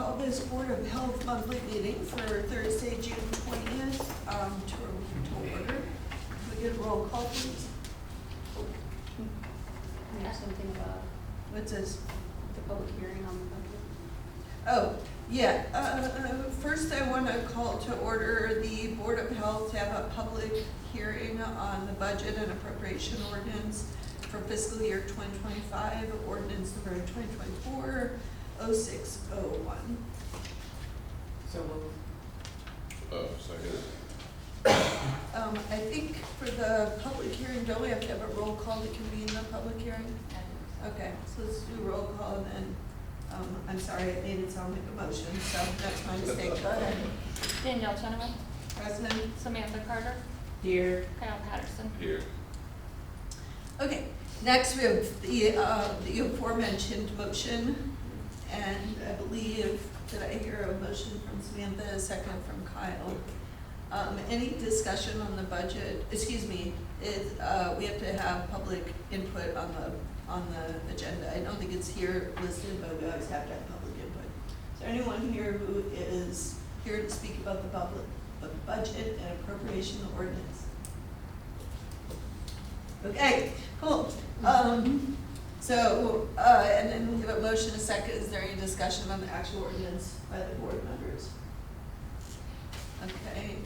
call this Board of Health monthly meeting for Thursday, June 20th, to order. Can we get a roll call, please? We have something about What's this? the public hearing on the budget. Oh, yeah, first I want to call to order the Board of Health to have a public hearing on the budget and appropriation ordinance for fiscal year 2025, ordinance number 2024-0601. So we'll. Second. I think for the public hearing, don't we have to have a roll call to convene the public hearing? Okay, so let's do roll call and then, I'm sorry, I made it sound like a motion, so that's my mistake. Go ahead. Danielle Chenoweth, President? Samantha Carter, Here. Kyle Patterson. Here. Okay, next we have the aforementioned motion, and I believe, did I hear a motion from Samantha, a second from Kyle? Any discussion on the budget, excuse me, we have to have public input on the agenda. I don't think it's here listed, but we always have to have public input. Is there anyone here who is here to speak about the budget and appropriation ordinance? Okay, cool. And then we have a motion, a second. Is there any discussion on the actual ordinance by the board members? Okay,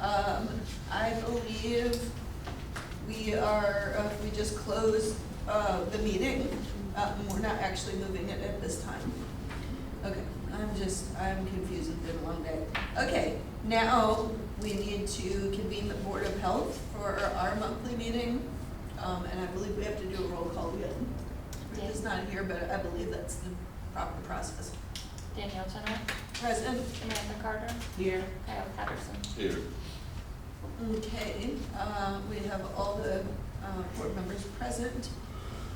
I believe we just closed, the meeting. We're not actually moving it at this time. Okay, I'm confused. It's been a long day. Okay, now we need to convene the Board of Health for our monthly meeting. And I believe we have to do a roll call again. Rick is not here, but I believe that's the proper process. Danielle Chenoweth, President? Samantha Carter, Here. Kyle Patterson. Here. Okay, we have all the board members present.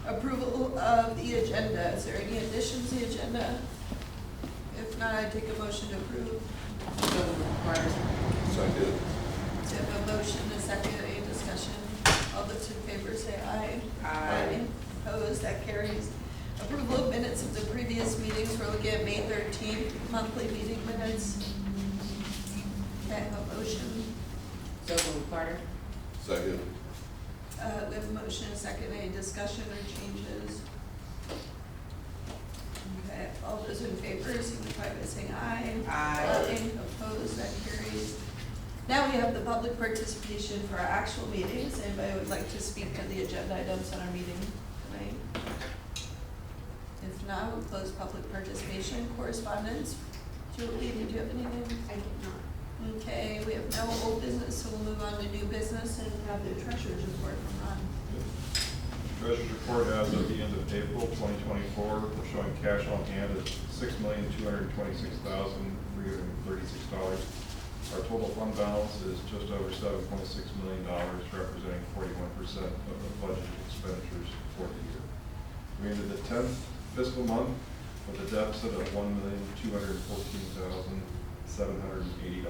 Approval of the agenda. Is there any additions to the agenda? If not, I take a motion to approve. Second. So I have a motion, a second, any discussion? All those in favor say aye. Aye. Opposed, that carries. Approval of minutes of the previous meetings. We're looking at May 13th, monthly meeting minutes. Okay, I have a motion. So moved, Carter. Second. We have a motion, a second, any discussion or changes? Okay, all those in favor signify by saying aye. Aye. Opposed, that carries. Now we have the public participation for our actual meetings. Anybody would like to speak to the agenda items on our meeting tonight? If not, we'll close public participation. Correspondence. Julie, did you have anything? I did not. Okay, we have no old business, so we'll move on to new business and have the treasurer's report from Ron. Treasurer's report as of the end of April 2024, we're showing cash on hand at $6,226,336. Our total fund balance is just over $7.6 million, representing 41% of the budgeted expenditures for the year. We ended the 10th fiscal month with a deficit of $1,214,780.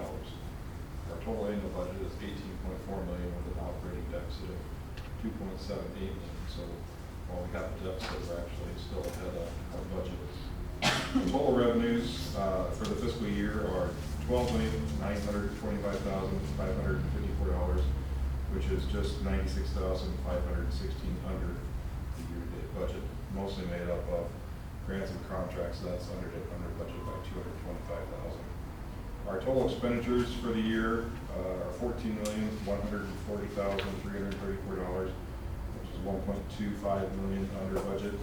Our total annual budget is $18.4 million with an operating deficit of $2.78 million. So while we have a deficit, we're actually still ahead of our budget. The total revenues for the fiscal year are $12,925,554, which is just $96,516 under the year-to-date budget, mostly made up of grants and contracts. So that's under budget by $225,000. Our total expenditures for the year are $14,140,334, which is $1.25 million under budget,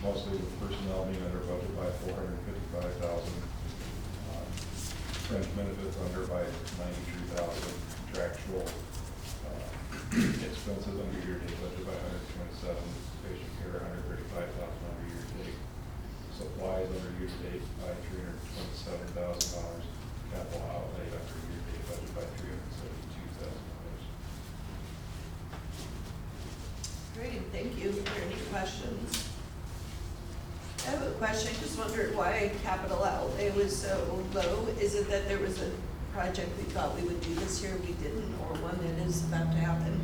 mostly with personnel being under budget by $455,000. Fringe benefits under by $93,000, contractual expenses under year-to-date budget by $127,000, patient care $135,000 under year-to-date, supplies under year-to-date by $327,000, capital outlay under year-to-date budget by $372,000. Great, thank you. Are there any questions? I have a question, just wondered why capital outlay was so low. Is it that there was a project we thought we would do this year, we didn't, or one that is about to happen?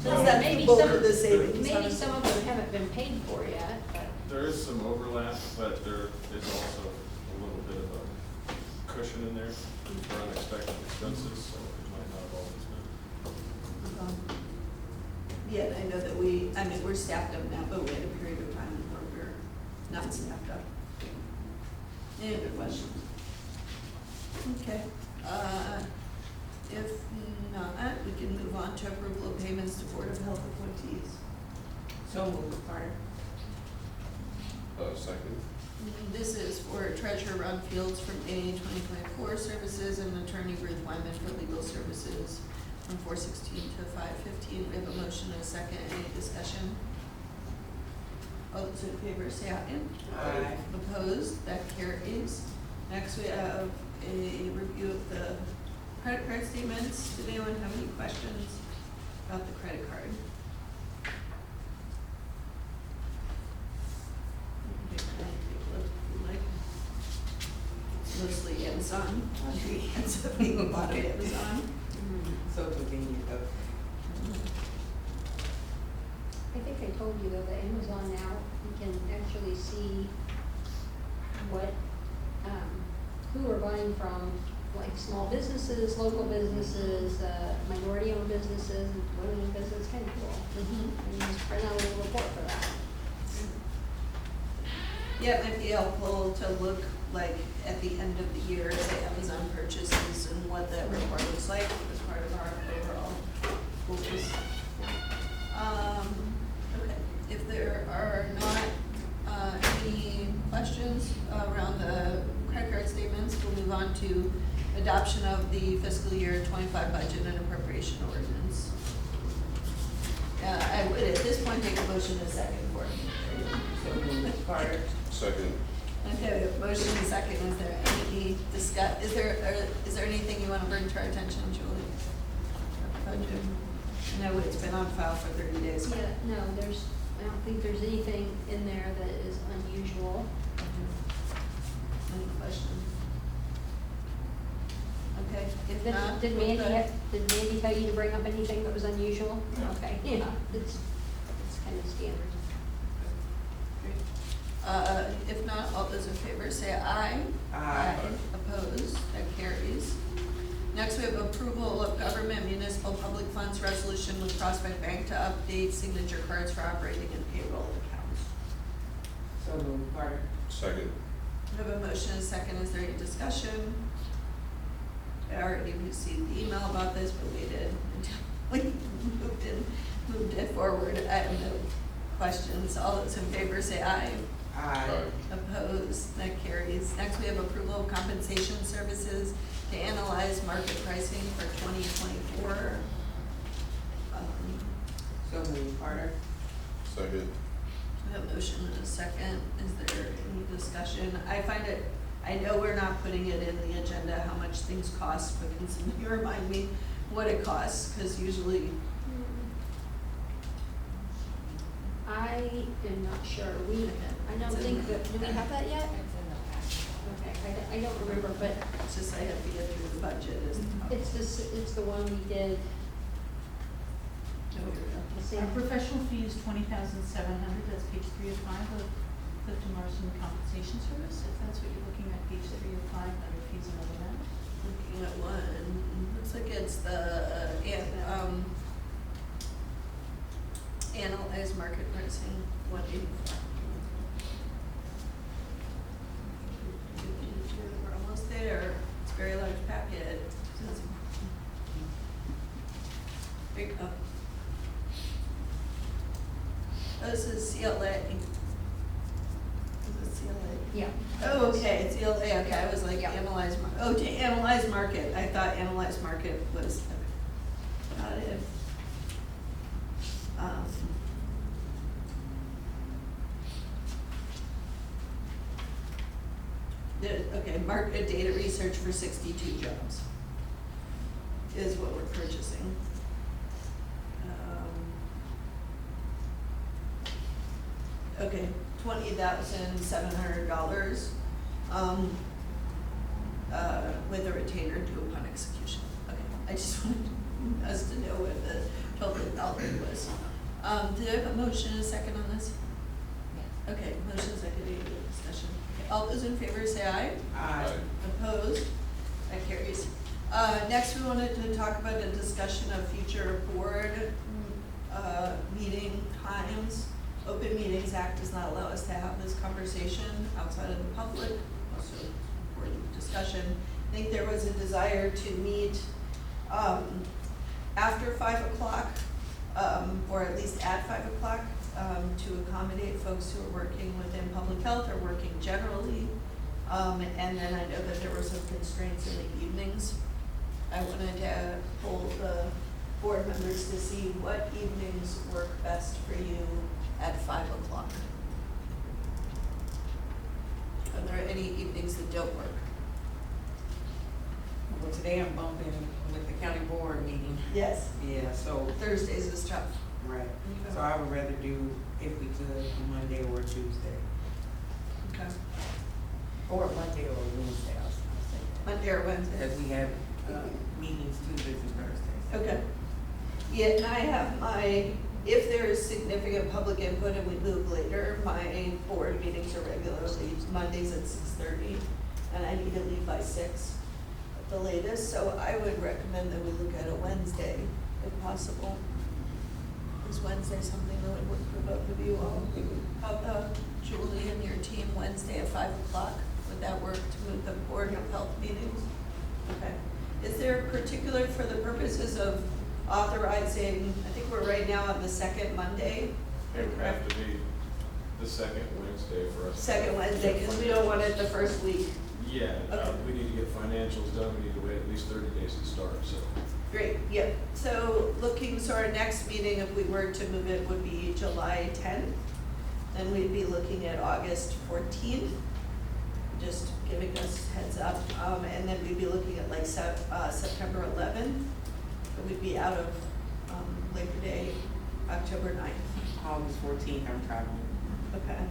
Well, Is that maybe both some of the savings? maybe some of them haven't been paid for yet, but There is some overlap, but there is also a little bit of a cushion in there for unexpected expenses, so it might not have always been. Yeah, I know that we're staffed up now, but we had a period of time where we were not staffed up. Any other questions? Okay, if not, we can move on to approval of payments to Board of Health appointees. So moved, Carter. Second. This is for Treasurer Ron Fields from A 2024 services and Attorney Ruth Wyman for legal services from 4/16 to 5/15. We have a motion and a second. Any discussion? All those in favor say aye. Aye. Opposed? That carries. Next, we have a review of the credit card statements. Did anyone have any questions about the credit card? It's mostly Amazon. Laundry ends up being a lot of Amazon. So convenient though. I think I told you though, that Amazon now, you can actually see what, who we're buying from, like small businesses, local businesses, minority-owned businesses, women-owned businesses, kind of cool. And you just print out a little report for that. Yeah, it might be helpful to look like at the end of the year, the Amazon purchases and what that report looks like as part of our overall goals. Okay, if there are not any questions around the credit card statements, we'll move on to adoption of the fiscal year 25 budget and appropriation ordinance. I would at this point take a motion and a second for it. So moved, Carter. Second. Okay, we have a motion and second. Is there any is there anything you want to bring to our attention, Julie? Budget. I know it's been on file for 30 days. Yeah, no, I don't think there's anything in there that is unusual. Any questions? Okay, if not. Did we'll Mandy, go- did Mandy tell you to bring up anything that was unusual? Okay, yeah, it's kind of standard. If not, all those in favor say aye. Aye. Opposed, that carries. Next, we have approval of government municipal public funds resolution with Prospect Bank to update signature cards for operating and payroll accounts. So moved, Carter. Second. We have a motion and a second. Is there any discussion? I already received the email about this, but we did until we moved it forward. I have no questions. All those in favor say aye. Aye. Opposed, that carries. Next, we have approval of compensation services to analyze market pricing for 2024. So moved, Carter. Second. We have a motion and a second. Is there any discussion? I know we're not putting it in the agenda, how much things cost, but can somebody remind me what it costs? Because usually, I am not sure. I don't think that, do we have that yet? It's in the packet. Okay, I don't remember, but it's just I have to get through the budget is the problem. it's the one we did, Oh, here we go. the Our same. professional fee is $20,700, that's page 3 of 5 of Clifton Marston Compensation Service. If that's what you're looking at, page 3 of 5, under fees and other matters. Looking at one, looks like it's the, analyze market pricing, 184. We're almost there, it's a very large packet. There you go. Oh, this is CLA. Is it CLA? Yeah. Oh, okay, it's CLA, okay, I was like, Yeah. to analyze market, I thought analyze market was, got it. Okay, market data research for 62 jobs is what we're purchasing. Okay, $20,700, with a retainer due upon execution. Okay, I just wanted us to know what the total dollar was. Do I have a motion and a second on this? Yes. Okay, motion second, any other discussion? Okay, all those in favor say aye. Aye. Opposed? That carries. Next, we wanted to talk about a discussion of future board, meeting times. Open Meetings Act does not allow us to have this conversation outside of the public, also important discussion. I think there was a desire to meet, after 5 o'clock, or at least at 5 o'clock, to accommodate folks who are working within public health or working generally. And then I know that there were some constraints in the evenings. I wanted to poll the board members to see what evenings work best for you at 5 o'clock. Are there any evenings that don't work? Well, today I'm bumping with the county board meeting. Yes. Yeah, so, Thursdays is tough. right. So I would rather do, if we could, a Monday or a Tuesday. Okay. Or Monday or Wednesday, I'll say that. Monday or Wednesday. Because we have, meetings Tuesdays and Thursdays. Okay. Yeah, and I have my, if there is significant public input and we move later, my board meetings are regularly Mondays at 6:30, and I need to leave by 6 at the latest, so I would recommend that we look at a Wednesday if possible. Is Wednesday something that would work for both of you all? How about Julie and your team Wednesday at 5 o'clock? Would that work to move the board of health meetings? Okay. Is there particular, for the purposes of authorizing, I think we're right now on the second Monday? It would have to be the second Wednesday for us. Second Wednesday, because we don't want it the first week. Yeah, Okay. we need to get financials done, we need to wait at least 30 days to start, so. Great, yep. So so our next meeting, if we were to move it, would be July 10th. Then we'd be looking at August 14th, just giving us heads up. And then we'd be looking at like September 11th. So we'd be out of Labor Day, October 9th. August 14th, I'm traveling. Okay.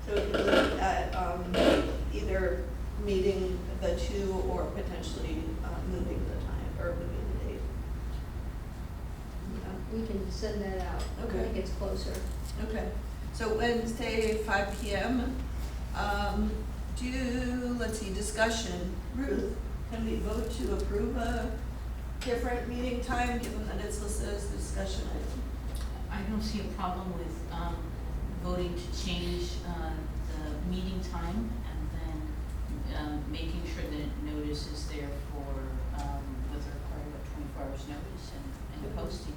So we could look at either meeting the two or potentially moving the time, or moving the date. We can send that out Okay. when it gets closer. Okay, so Wednesday, 5 PM. Let's see, discussion. Ruth, can we vote to approve a different meeting time, given that it's listed as a discussion item? I don't see a problem with voting to change the meeting time and then making sure that notice is there for, what's required, about 24 hours notice and posting.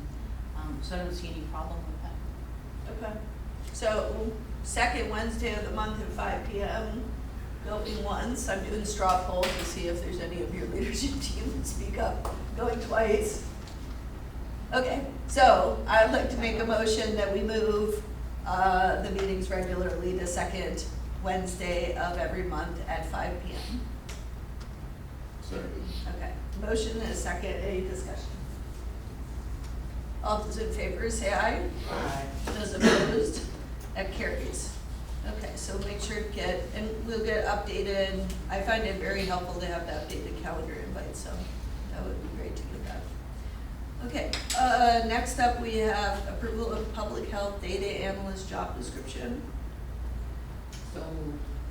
So I don't see any problem with that. Okay, so second Wednesday of the month at 5 PM, going once. I'm doing straw poll to see if there's any of your leadership team that speak up. Going twice. Okay, so I'd like to make a motion that we move the meetings regularly to second Wednesday of every month at 5 PM. Second. Okay, motion and a second, any discussion? All those in favor say aye. Aye. Those opposed, that carries. Okay, so make sure to get, and we'll get updated. I find it very helpful to have the updated calendar invite, so that would be great to get that. Okay, next up we have approval of public health data analyst job description. So,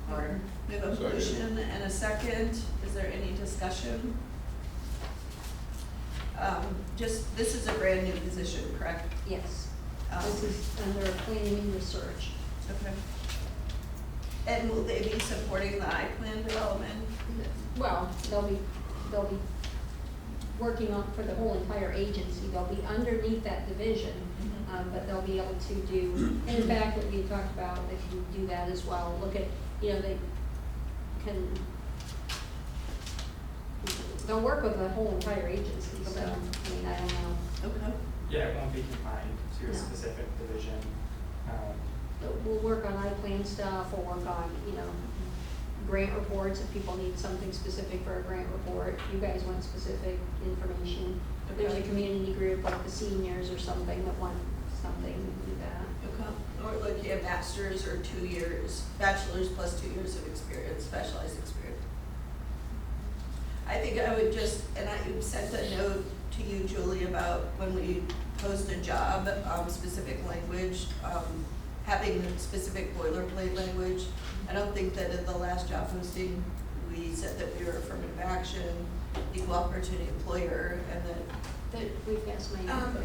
Carter? We have a Second. motion and a second. Is there any discussion? This is a brand new position, correct? Yes, Um, this is under planning and research. Okay. And will they be supporting the I-plan development? Well, they'll be working on, for the whole entire agency, they'll be underneath that division, but they'll be able to do, and in fact, what we talked about, they can do that as well, look at, they can, they'll work with the whole entire agency, so, Okay. I don't know. Okay. Yeah, it won't be confined to No. a specific division. But we'll work on I-plan stuff, we'll work on, grant reports, if people need something specific for a grant report, you guys want specific information. If there's a Okay. community group, like the seniors or something that want something, we do that. Okay. Or like you have masters or 2 years, bachelor's plus 2 years of experience, specialized experience. I think I would just, and I sent a note to you, Julie, about when we post a job, specific language, having specific boilerplate language. I don't think that in the last job posting, we said that we were affirmative action, equal opportunity employer, and then, That we've got some.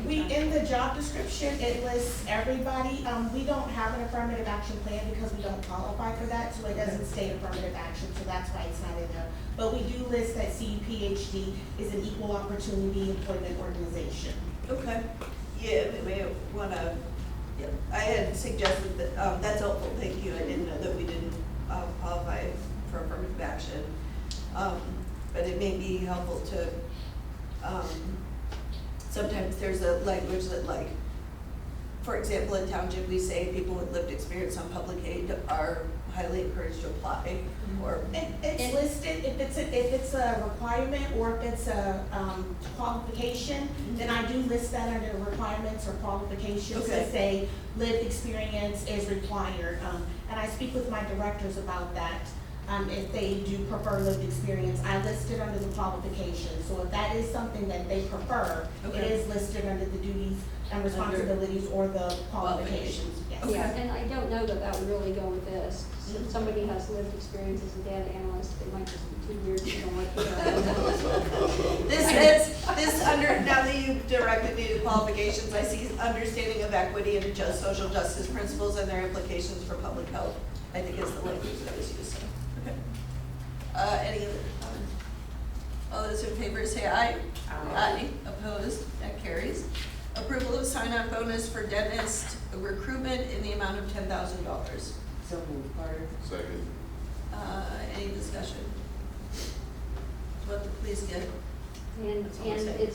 In the job description, it lists everybody. We don't have an affirmative action plan because we don't qualify for that, so it doesn't state affirmative action, so that's why it's not in there. But we do list that CUPHD is an equal opportunity employment organization. okay. Yeah, we may wanna, yeah, I had suggested that, that's helpful, thank you. I didn't know that we didn't qualify for affirmative action. But it may be helpful to, sometimes there's a language that, like, for example, in township, we say people with lived experience on public aid are highly encouraged to apply, or. It's listed, if it's a requirement or if it's a qualification, then I do list that under requirements or qualifications Okay. to say lived experience is required. And I speak with my directors about that. If they do prefer lived experience, I list it under the qualifications. So if that is something that they prefer, Okay. it is listed under the duties and responsibilities or the qualifications, yes. Okay. Yeah, and I don't know that that would really go with this. If somebody has lived experience as a data analyst, it might just be 2 years you don't work here. This under, now that you've directed me to qualifications, I see understanding of equity and just social justice principles and their implications for public health, I think is the language that was used. Okay. Any other comments? All those in favor say aye. Aye. Opposed, that carries. Approval of sign-on bonus for dentist recruitment in the amount of $10,000. So moved, Carter. Second. Any discussion? What the police get? And That's all I'm saying.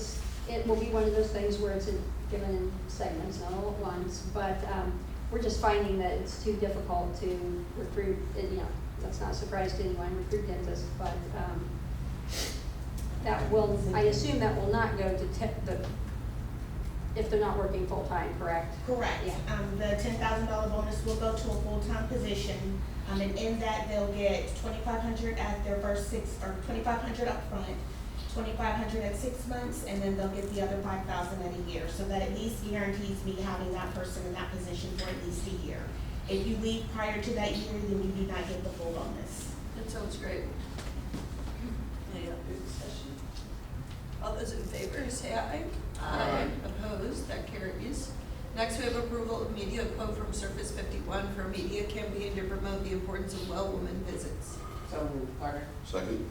it will be one of those things where it's given in segments, not all at once, but, we're just finding that it's too difficult to recruit, that's not a surprise to anyone, recruit dentists, but, that will, I assume that will not go to if they're not working full-time, correct? Correct. Yeah. The $10,000 bonus will go to a full-time position, and in that, they'll get $2,500 at their first $2,500 up front, $2,500 at 6 months, and then they'll get the other $5,000 at a year. So that at least guarantees me having that person in that position for at least a year. If you leave prior to that year, then you do not get the full bonus. That sounds great. Any other discussion? All those in favor say aye. Aye. Opposed, that carries. Next, we have approval of media quote from Surface 51 for a media campaign to promote the importance of well woman visits. So moved, Carter. Second.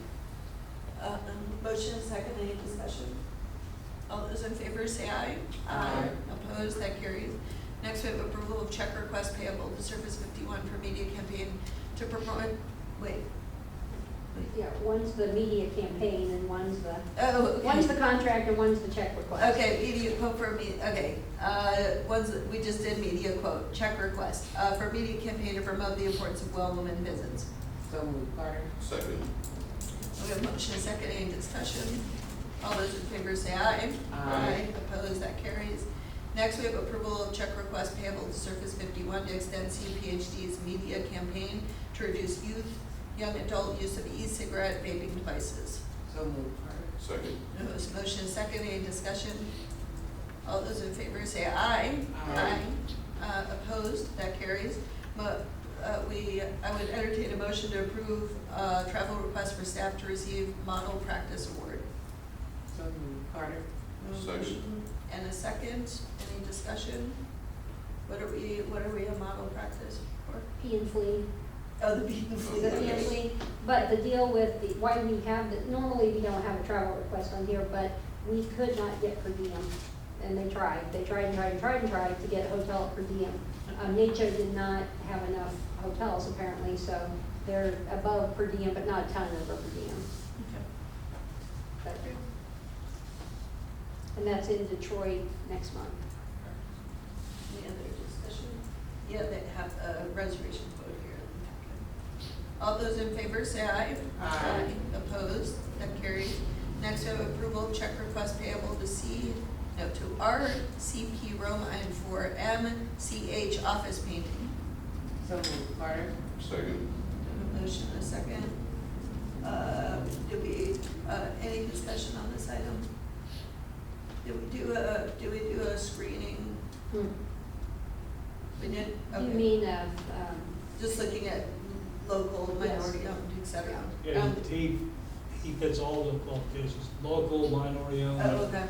Motion is second, any discussion? All those in favor say aye. Aye. Opposed, that carries. Next, we have approval of check request payable to Surface 51 for media campaign to promote, Yeah, one's the media campaign and one's the, oh, okay. one's the contract and one's the check request. Okay, media quote for me, okay, we just did media quote, check request, for media campaign to promote the importance of well woman visits. So moved, Carter. Second. We have motion second, any discussion? All those in favor say aye. Aye. Opposed, that carries. Next, we have approval of check request payable to Surface 51 to extend CUPHD's media campaign to reduce young adult use of e-cigarette vaping devices. So moved, Carter. Second. Motion second, any discussion? All those in favor say aye. Aye. Opposed, that carries. I would entertain a motion to approve travel request for staff to receive model practice award. So moved, Carter. Second. And a second, any discussion? What are we a model practice for? Pee and flea. Oh, the bean The fleet. pee and flea, but the deal with why we have, normally we don't have a travel request on here, but we could not get per diem. And they tried and tried to get a hotel per diem. NACHO did not have enough hotels apparently, so they're above per diem, but not a ton over per diem. But- And that's in Detroit next month. Any other discussion? Yeah, they have a reservation code here in the packet. All those in favor say aye. Aye. Opposed, that carries. Next, we have approval of check request payable to RCP Roma and for MCH office painting. So moved, Carter. Second. A motion and a second. Any discussion on this item? Did we do a screening? Hmm. opinion? You Okay. mean of, Just looking at local, minority owned, et cetera. Yeah, he fits all the qualifications, local, minority owned. Oh, okay.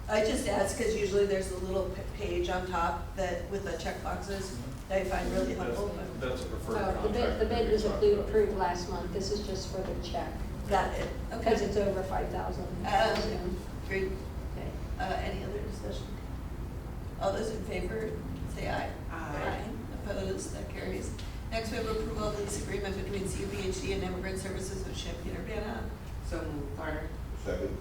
I just asked because usually there's a little page on top that, with the check boxes that I find really helpful. but- That's a preferred oh, contract. the bid was approved last month, this is just for the check, Got it, because okay. it's over 5,000. Great. Okay. Any other discussion? All those in favor, say aye. Aye. Opposed, that carries. Next, we have approval of lease agreement between CUPHD and Immigrant Services of Champaign-Urbana. So moved, Carter. Second.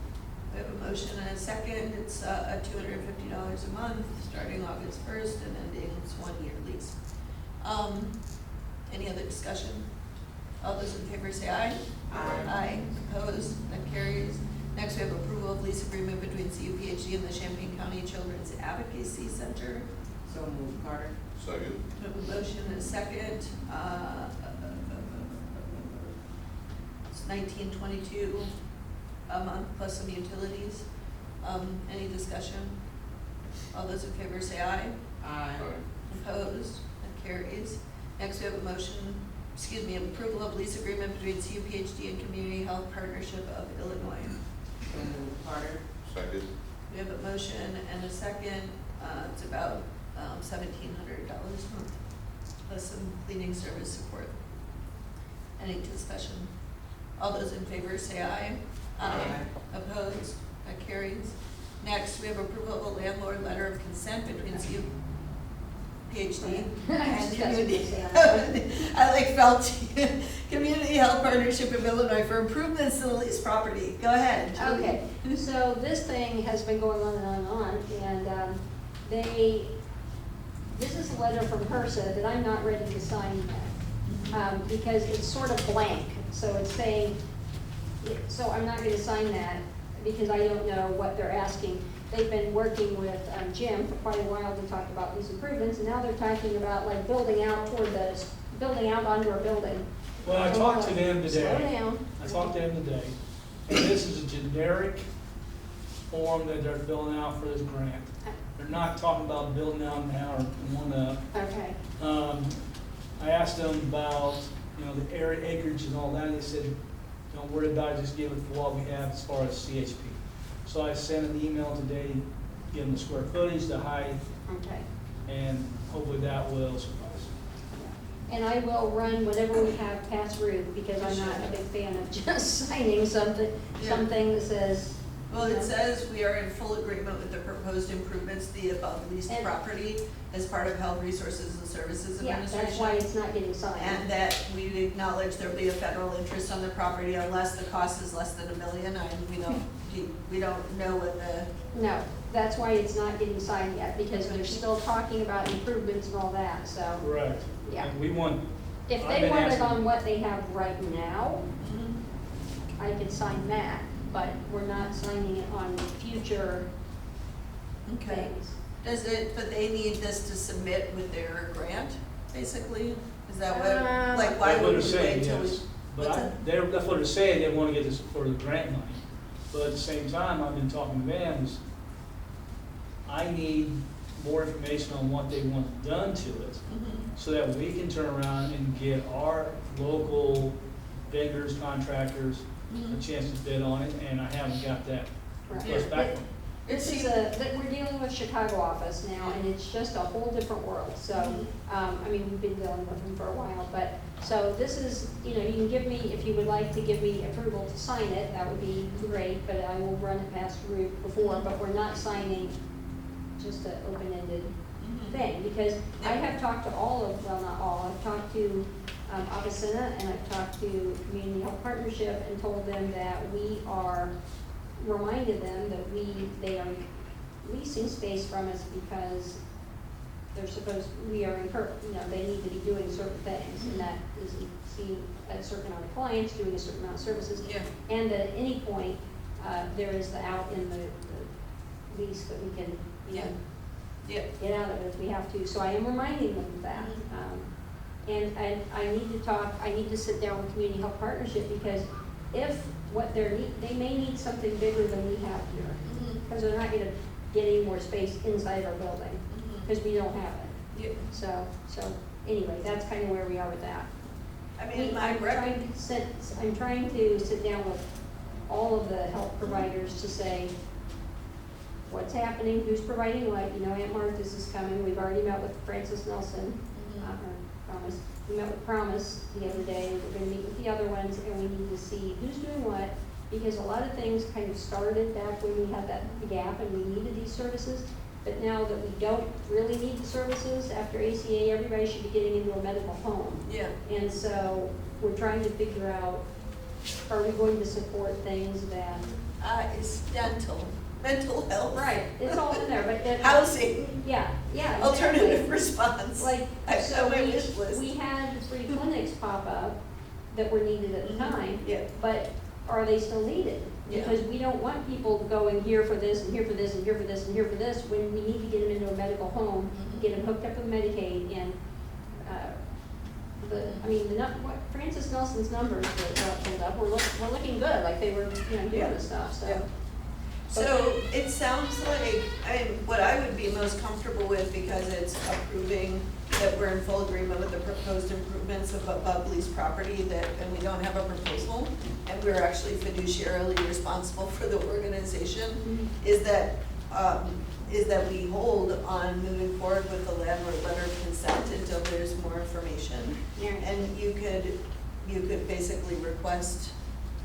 We have a motion and a second. It's $250 a month, starting August 1st and ending, it's 1-year lease. Any other discussion? All those in favor say aye. Aye. Aye. Opposed, that carries. Next, we have approval of lease agreement between CUPHD and the Champaign County Children's Advocacy Center. So moved, Carter. Second. We have a motion and a second. It's $19.22 a month plus some utilities. Any discussion? All those in favor say aye. Aye. Opposed? That carries. Next, we have a motion, approval of lease agreement between CUPHD and Community Health Partnership of Illinois. So moved, Carter. Second. We have a motion and a second. It's about $1,700 a month, plus some cleaning service support. Any discussion? All those in favor say aye. Aye. Opposed? That carries. Next, we have approval of a landlord letter of consent between CUPHD and Community. I like felt Community Health Partnership of Illinois for improvements to the leased property. Go ahead, Julie. Okay, so this thing has been going on and on and on, and this is a letter from HRSA that I'm not ready to sign yet, because it's sort of blank, so it's saying, so I'm not gonna sign that, because I don't know what they're asking. They've been working with Jim for quite a while to talk about these improvements, and now they're talking about like building out onto a building. Well, I talked to them today. Slow down. I talked to them today, and this is a generic form that they're filling out for this grant. They're not talking about building out now or one up. Okay, I asked them about, the area acreage and all that, they said, don't worry about it, just give it for what we have as far as CHP. So I sent an email today, give them the square footage, the height, okay. and hopefully that will suffice. And I will run whatever we have past Ruth, because I'm not a big fan of just signing something that says. Well, it says we are in full agreement with the proposed improvements to the above leased And- property as part of Health Resources and Services Yeah, Administration. that's why it's not getting signed. And that we acknowledge there'll be a federal interest on the property unless the cost is less than $1 million. We don't know what the, No, that's why it's not getting signed yet, because they're still talking about improvements and all that, so. Correct. Yeah. And we want, If I've they been want it asking- on what they have right now, I could sign that, but we're not signing it on future okay. things. But they need this to submit with their grant, basically? Is that what, Um, like, why that's what would they're we saying, wait till we? yes. But what's that? that's what they're saying, they want to get this for the grant money. But at the same time, I've been talking to them, is I need more information on what they want done to it, so that we can turn around and get our local vendors, contractors, a chance to bid on it, and I haven't got that Right. request back. This is that we're dealing with Chicago office now, and it's just a whole different world, so, we've been dealing with them for a while, but, so this is, you can give me, if you would like to give me approval to sign it, that would be great, but I will run it past Ruth before, but we're not signing just an open-ended thing, because I have talked to not all, I've talked to Avicenna, and I've talked to Community Health Partnership, and told them that reminded them that they are leasing space from us because we are they need to be doing certain things, and that is seeing a certain amount of clients, doing a certain amount of services. Yeah. And at any point, there is the out in the lease that we can, Yeah. get out of it if we have to. So I am reminding them of that. And I need to sit down with Community Health Partnership, because if what they may need something bigger than we have here, because they're not gonna get any more space inside our building, because we don't have it. Yeah. So anyway, that's kind of where we are with that. I mean, my I'm trying to sit down with all of the health providers to say, what's happening, who's providing what, you know, Aunt Martha's is coming, we've already met with Francis Nelson, Promise. We met with Promise the other day, and we're gonna meet with the other ones, and we need to see who's doing what, because a lot of things kind of started back when we had that gap and we needed these services, but now that we don't really need the services, after ACA, everybody should be getting into a medical home. Yeah. And so we're trying to figure out, are we going to support things that, It's dental, mental health. right, it's all in there, but that. Housing, Yeah, yeah. alternative exactly. response. Like, I so saw my wish list. we had 3 clinics pop up that were needed at the time. Yeah. But are they still needed? Yeah. Because we don't want people going here for this, and here for this, and here for this, and here for this, when we need to get them into a medical home, Mhm. get them hooked up with Medicaid, and, what Francis Nelson's numbers that got pulled up, we're looking good, like they were, doing Yeah. this stuff, so. Yeah. So it sounds like, what I would be most comfortable with, because it's approving that we're in full agreement with the proposed improvements of Bubbly's property, and we don't have a proposal, and we're actually fiduciarily responsible for the organization, is that we hold on moving forward with the landlord letter of consent until there's more information. Yeah. And you could basically request,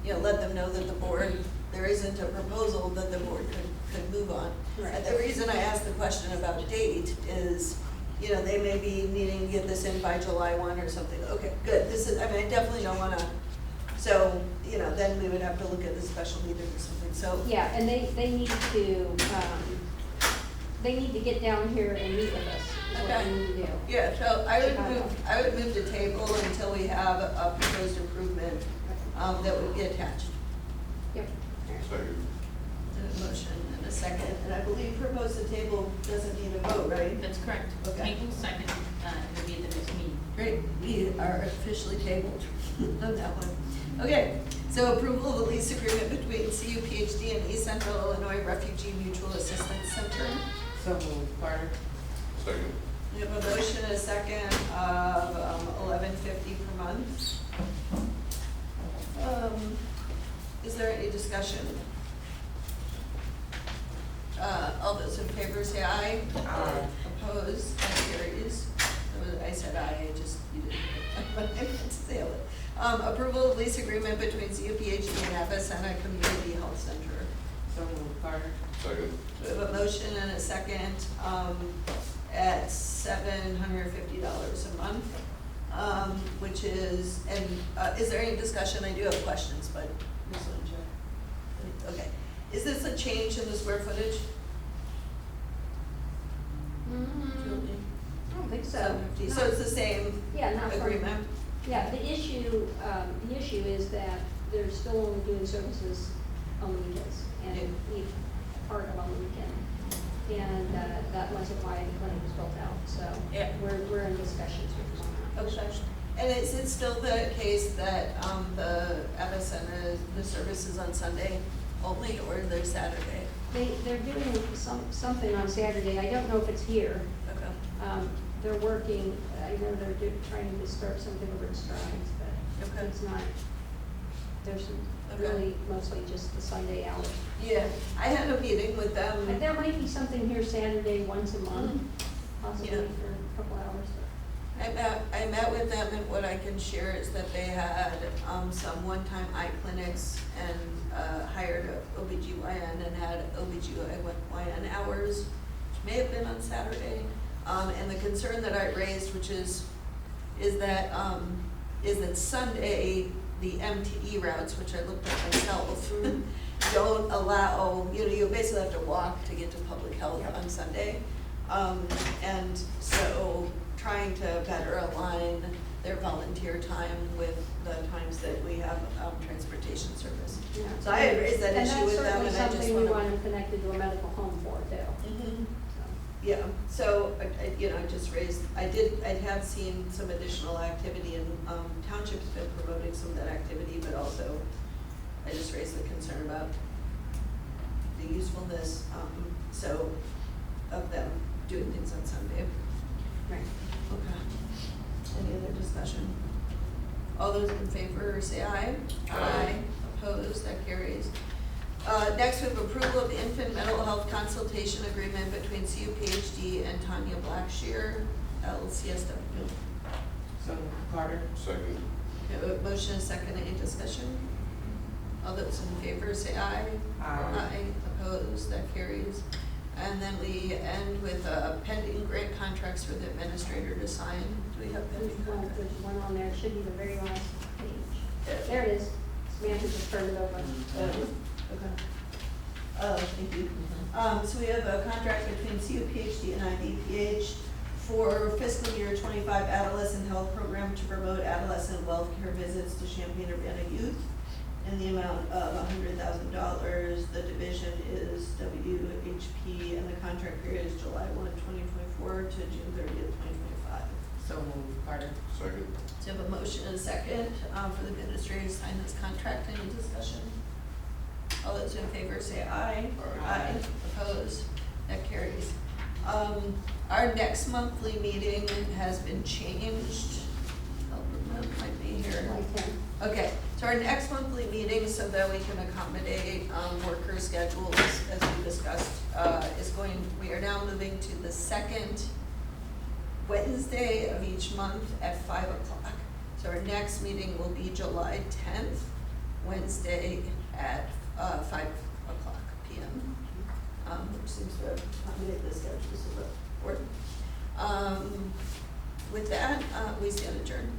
let them know that the board, there isn't a proposal that the board could move on. Right. And the reason I asked the question about date is, they may be needing to get this in by July 1 or something. Okay, good, I definitely don't wanna, so, then we would have to look at the special meeting or something, so. Yeah, and they need to get down here and meet with us, is what Okay. they need to do. Yeah, so I would move to table until we have a proposed improvement, that would be attached. Yep. Second. A motion and a second, and I believe proposed to table doesn't need a vote, right? That's correct. Okay. Table second, it'll be at the next meeting. Great, we are officially tabled on that one. Okay, so approval of a lease agreement between CUPHD and East Central Illinois Refugee Mutual Assistance Center. So moved, Carter. Second. We have a motion and a second of $11.50 per month. Is there any discussion? All those in favor say aye. Aye. Opposed, that carries. I said aye, you didn't. I meant to say it. Approval of lease agreement between CUPHD and Avicenna Community Health Center. So moved, Carter. Second. We have a motion and a second, at $750 a month, which is, is there any discussion? I do have questions, but Ms. Lynch, okay. Is this a change in the square footage? Julie? I don't think so. 750. So it's the same Yeah, not from- agreement? Yeah, the issue is that they're still only doing services on the weekends, and Yeah. we part on the weekend. And that wasn't why the clinic was built out, so Yeah. we're in discussions with them on that. Okay. And is it still the case that the Avicenna, the service is on Sunday only, or they're Saturday? They're doing something on Saturday, I don't know if it's here. Okay. They're working, I know they're trying to start something over at Strides, but Okay. it's not, there's Okay. really mostly just the Sunday hours. Yeah, I had a meeting with them. But there might be something here Saturday once a month, possibly Yeah. for a couple hours. I met with them, and what I can share is that they had some one-time eye clinics and hired a OBGYN and had OBGYN hours, which may have been on Saturday. And the concern that I raised, which is that Sunday, the MTE routes, which I looked at myself, don't allow, you basically have to walk to get to public health on Sunday. And so trying to better align their volunteer time with the times that we have transportation service. Yeah. So I had raised that issue with them, and I just And that's certainly something we want want them connected to a medical home for too. Mhm. So, Yeah, so, I just raised, I have seen some additional activity, and Township's been promoting some of that activity, but also I just raised the concern about the usefulness, of them doing things on Sunday. Right. Okay. Any other discussion? All those in favor say aye. Aye. Opposed, that carries. Next, we have approval of infant mental health consultation agreement between CUPHD and Tanya Blackshear, LCSW. So Carter? Second. We have a motion and a second, any discussion? All those in favor say aye. Aye. Opposed, that carries. And then we end with pending grant contracts for the administrator to sign. Do we have pending contracts? There's one on there, it should be the very last page. There it is. Samantha just turned it over. Okay. Thank you. So we have a contract between CUPHD and IDPH for fiscal year 25 adolescent health program to promote adolescent wealth care visits to Champaign-Urbana youth in the amount of $100,000. The division is WHP and the contract period is July 1, 2024 to June 30th, 2025. So moved. Carter? Second. So we have a motion and a second for the administrator to sign this contract. Any discussion? All those in favor say aye. Aye. Opposed? That carries. Our next monthly meeting has been changed. Might be here. July 10th. Okay, so our next monthly meeting, so that we can accommodate worker schedules, as we discussed, we are now moving to the second Wednesday of each month at 5 o'clock. So our next meeting will be July 10th, Wednesday at 5 o'clock PM, which seems to accommodate the schedules of the board. With that, we stand adjourned.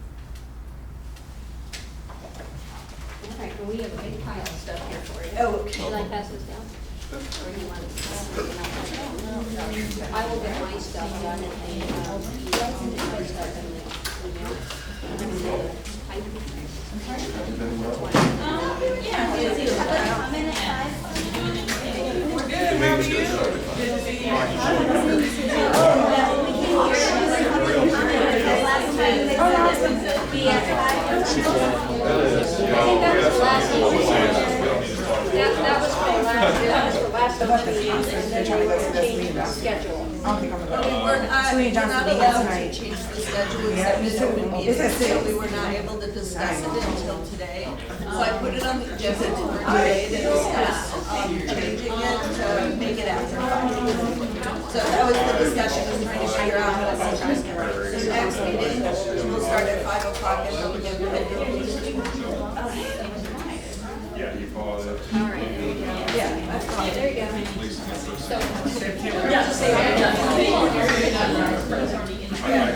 All right, well, we have a big pile of stuff here for you. Oh, okay. Should I pass this down? Or do you want it? I will get my stuff done and my stuff in the email. That was for last meeting, and then we changed the schedule. We're not allowed to change the schedule except in open meetings, so we were not able to discuss it until today. So I put it on the agenda for today to discuss, changing it to make it after 5. So that was the discussion, was trying to figure out how to contract it. So next meeting, we'll start at 5 o'clock and we'll begin with Yeah, you follow that. All right. yeah, that's fine. There you go. Please, So, Yeah,